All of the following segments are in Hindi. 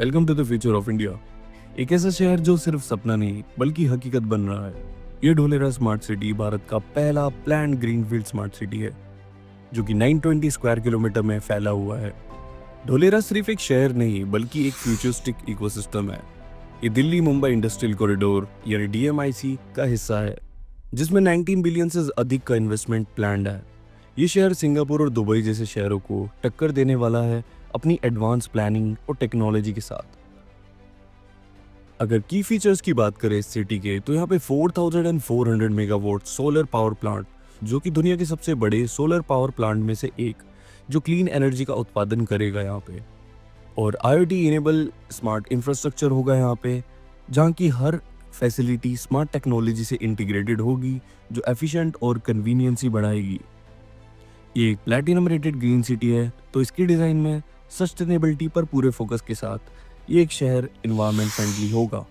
Welcome to the future of India. एक ऐसा शहर जो सिर्फ सपना नहीं बल्कि हकीकत बन रहा है। ये ढोलेरा स्मार्ट सिटी भारत का पहला प्लान्ड ग्रीनफील्ड स्मार्ट सिटी है जो कि 920 स्क्वायर किलोमीटर में फैला हुआ है। ढोलेरा सिर्फ एक शहर नहीं बल्कि एक फ्यूचरिस्टिक इकोसिस्टम है। ये दिल्ली मुंबई इंडस्ट्रियल कॉरिडोर यानी DMIC का हिस्सा है जिसमें 19 बिलियन से अधिक का इन्वेस्टमेंट प्लान्ड है। ये शहर सिंगापुर और दुबई जैसे शहरों को टक्कर देने वाला है अपनी एडवांस प्लानिंग और टेक्नोलॉजी के साथ। अगर की फीचर्स की बात करें इस सिटी के तो यहाँ पे 4400 मेगावाट सोलर पावर प्लांट जो कि दुनिया के सबसे बड़े सोलर पावर प्लांट में से एक जो क्लीन एनर्जी का उत्पादन करेगा यहाँ पे, और IoT इनेबल स्मार्ट इंफ्रास्ट्रक्चर होगा यहाँ पे जहाँ की हर फैसिलिटी स्मार्ट टेक्नोलॉजी से इंटीग्रेटेड होगी जो एफिशिएंट और कन्वीनियंसी बढ़ाएगी। ये एक प्लैटिनम रेटेड ग्रीन सिटी है तो इसके डिज़ाइन में सस्टेनेबिलिटी पर पूरे फोकस के साथ ये एक शहर एनवायरनमेंट फ्रेंडली होगा।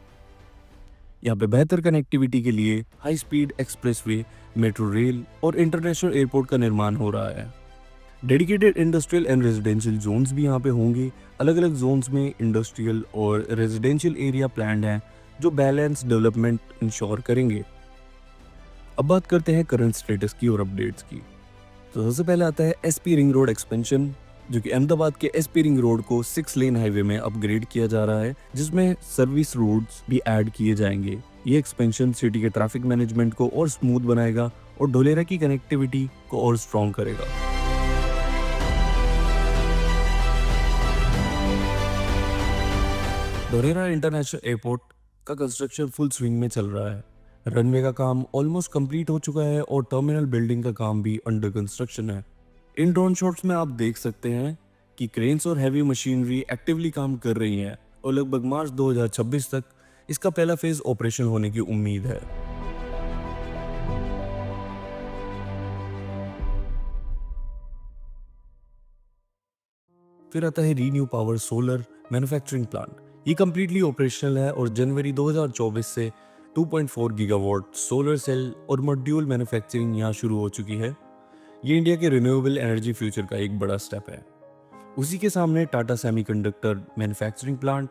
यहाँ पे बेहतर कनेक्टिविटी के लिए high speed expressway, metro rail और इंटरनेशनल एयरपोर्ट का निर्माण हो रहा है। Dedicated industrial and residential zones भी यहाँ पे होंगे। अलग अलग जोन्स में इंडस्ट्रियल और रेजिडेंशियल एरिया प्लान्ड हैं जो बैलेंस डेवलपमेंट इंश्योर करेंगे। अब बात करते हैं करंट स्टेटस की और अपडेट्स की। तो सबसे पहले आता है SP रिंग रोड एक्सपेंशन जो कि अहमदाबाद के SP रिंग रोड को 6 लेन हाईवे में अपग्रेड किया जा रहा है जिसमें सर्विस रोड्स भी ऐड किए जाएंगे। ये एक्सपेंशन सिटी के ट्रैफिक मैनेजमेंट को और स्मूथ बनाएगा और ढोलेरा की कनेक्टिविटी को और स्ट्रॉन्ग करेगा। ढोलेरा इंटरनेशनल एयरपोर्ट का कंस्ट्रक्शन फुल स्विंग में चल रहा है। रनवे का काम ऑलमोस्ट कंप्लीट हो चुका है और टर्मिनल बिल्डिंग का काम भी अंडर कंस्ट्रक्शन है। इन ड्रोन शॉट्स में आप देख सकते हैं कि क्रेन्स और हैवी मशीनरी एक्टिवली काम कर रही हैं और लगभग मार्च 2026 तक इसका पहला फेज ऑपरेशन होने की उम्मीद है। फिर आता है renew power solar manufacturing plant. ये कंप्लीटली ऑपरेशनल है और जनवरी 2024 से 2.4 गीगावाट सोलर सेल और मॉड्यूल मैन्युफैक्चरिंग यहाँ शुरू हो चुकी है। ये इंडिया के रिन्यूएबल एनर्जी फ्यूचर का एक बड़ा स्टेप है। उसी के सामने टाटा सेमीकंडक्टर मैन्युफैक्चरिंग प्लांट,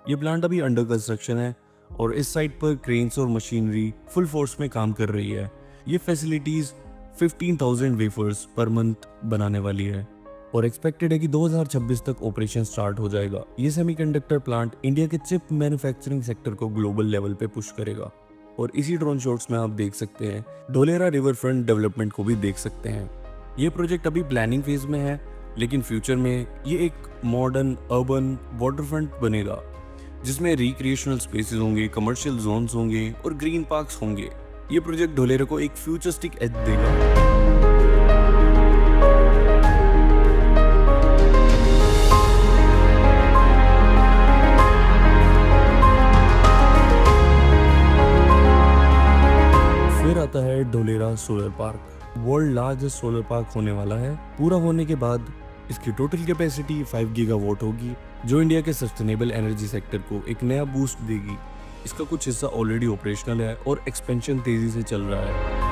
ये प्लांट अभी अंडर कंस्ट्रक्शन है और इस साइट पर क्रेन्स और मशीनरी फुल फोर्स में काम कर रही है। ये फैसिलिटीज 15,000 वेफर्स पर मंथ बनाने वाली है और एक्सपेक्टेड है कि 2026 तक ऑपरेशन स्टार्ट हो जाएगा। ये सेमीकंडक्टर प्लांट इंडिया के चिप मैन्युफैक्चरिंग सेक्टर को ग्लोबल लेवल पे पुश करेगा। और इसी ड्रोन शॉट्स में आप देख सकते हैं ढोलेरा रिवर फ्रंट डेवलपमेंट को भी देख सकते हैं। ये प्रोजेक्ट अभी प्लानिंग फेज में है लेकिन फ्यूचर में ये एक मॉडर्न अर्बन वाटर फ्रंट बनेगा जिसमें रिक्रिएशनल स्पेसेस होंगे, कमर्शियल जोन्स होंगे और ग्रीन पार्क्स होंगे। ये प्रोजेक्ट ढोलेरा को एक फ्यूचरिस्टिक एज देगा। फिर आता है Dholera solar park. World largest solar park होने वाला है। पूरा होने के बाद इसकी टोटल कैपेसिटी 5 गीगावाट होगी जो इंडिया के सस्टेनेबल एनर्जी सेक्टर को एक नया बूस्ट देगी। इसका कुछ हिस्सा ऑलरेडी ऑपरेशनल है और एक्सपेंशन तेजी से चल रहा है।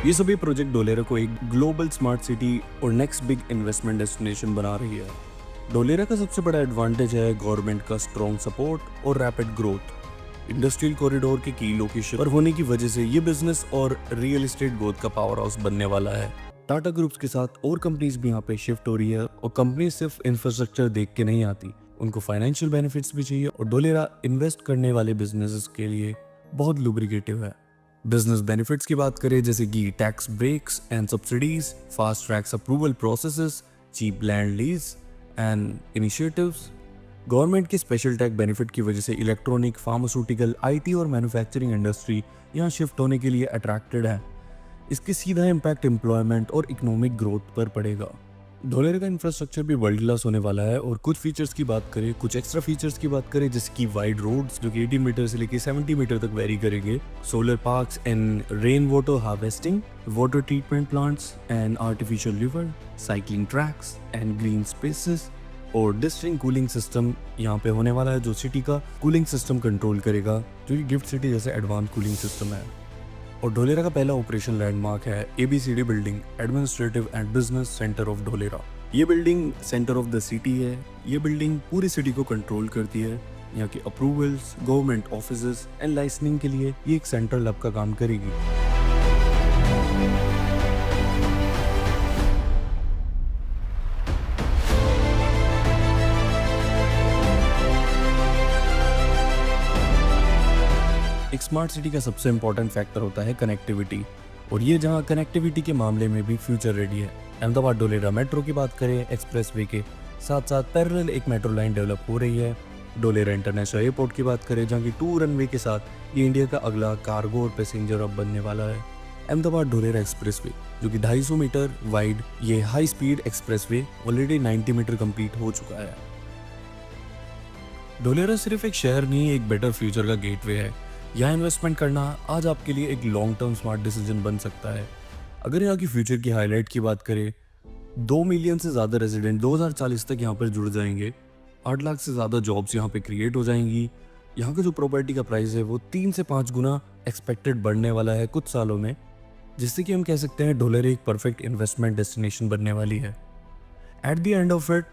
ये सभी प्रोजेक्ट ढोलेरा को एक ग्लोबल स्मार्ट सिटी और नेक्स्ट बिग इन्वेस्टमेंट डेस्टिनेशन बना रही है। ढोलेरा का सबसे बड़ा एडवांटेज है गवर्नमेंट का स्ट्रॉन्ग सपोर्ट और रैपिड ग्रोथ। इंडस्ट्रियल कॉरिडोर के की लोकेशन पर होने की वजह से ये बिजनेस और रियल एस्टेट ग्रोथ का पावर हाउस बनने वाला है। टाटा ग्रुप्स के साथ और कंपनीज भी यहाँ पे शिफ्ट हो रही है और कंपनी सिर्फ इंफ्रास्ट्रक्चर देख के नहीं आती, उनको फाइनेंशियल बेनिफिट्स भी चाहिए और ढोलेरा इन्वेस्ट करने वाले बिजनेसेस के लिए बहुत लुब्रिकेटिव है। बिजनेस बेनिफिट्स की बात करें जैसे कि tax breaks and subsidies, fast tracks approval processes, cheap land lease and initiatives. Government के स्पेशल टैक्स बेनिफिट की वजह से इलेक्ट्रॉनिक, फार्मास्यूटिकल, IT और मैन्युफैक्चरिंग इंडस्ट्री यहाँ शिफ्ट होने के लिए अट्रैक्टेड है। इसके सीधा इम्पैक्ट एम्प्लॉयमेंट और इकोनॉमिक ग्रोथ पर पड़ेगा। ढोलेरा का इंफ्रास्ट्रक्चर भी वर्ल्ड क्लास होने वाला है और कुछ फीचर्स की बात करें, कुछ एक्स्ट्रा फीचर्स की बात करें जैसे कि वाइड रोड्स जो कि 18 मीटर से लेकर 70 मीटर तक वेरी करेंगे, solar parks and rain water harvesting, water treatment plants and artificial river, cycling tracks and green spaces और डिस्टिंग कूलिंग सिस्टम यहाँ पे होने वाला है, जो सिटी का कूलिंग सिस्टम कंट्रोल करेगा, जो कि गिफ्ट सिटी जैसे एडवांस कूलिंग सिस्टम है। और ढोलेरा का पहला ऑपरेशन लैंडमार्क है ABCD building, administrative and business centre of Dholera. ये building centre of the city है। ये बिल्डिंग पूरी सिटी को कंट्रोल करती है। यहाँ की approvals, government offices and licensing के लिए ये एक सेंट्रल हब का काम करेगी। एक स्मार्ट सिटी का सबसे इंपॉर्टेंट फैक्टर होता है कनेक्टिविटी, और ये जहाँ कनेक्टिविटी के मामले में भी फ्यूचर रेडी है। अहमदाबाद ढोलेरा मेट्रो की बात करें, एक्सप्रेसवे के साथ साथ पैरेलल एक मेट्रो लाइन डेवलप हो रही है। ढोलेरा इंटरनेशनल एयरपोर्ट की बात करें, जहाँ की 2 रनवे के साथ ये इंडिया का अगला कार्गो और पैसेंजर हब बनने वाला है। अहमदाबाद ढोलेरा एक्सप्रेसवे जो कि 250 मीटर वाइड ये high speed expressway already 90 metre complete हो चुका है। ढोलेरा सिर्फ एक शहर नहीं, एक बेटर फ्यूचर का गेटवे है। यहाँ इन्वेस्टमेंट करना आज आपके लिए एक लॉन्ग टर्म स्मार्ट डिसीजन बन सकता है। अगर यहाँ की फ्यूचर की हाईलाइट की बात करें, 2 मिलियन से ज़्यादा रेजिडेंट 2040 तक यहाँ पर जुड़ जाएंगे। 8 लाख से ज़्यादा जॉब्स यहाँ पे क्रिएट हो जाएंगी। यहाँ का जो प्रॉपर्टी का प्राइस है वो 3 से 5 गुना एक्सपेक्टेड बढ़ने वाला है कुछ सालों में, जिससे कि हम कह सकते हैं ढोलेरा एक परफेक्ट इन्वेस्टमेंट डेस्टिनेशन बनने वाली है। At the end of it,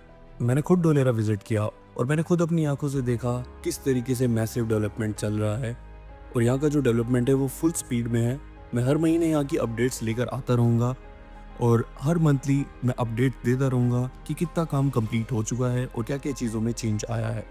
मैंने खुद ढोलेरा विजिट किया और मैंने खुद अपनी आंखों से देखा किस तरीके से मैसिव डेवलपमेंट चल रहा है, और यहाँ का जो डेवलपमेंट है वो फुल स्पीड में है। मैं हर महीने यहाँ की अपडेट्स लेकर आता रहूँगा और हर मंथली मैं अपडेट देता रहूँगा कि कितना काम कंप्लीट हो चुका है और क्या क्या चीज़ों में चेंज आया है।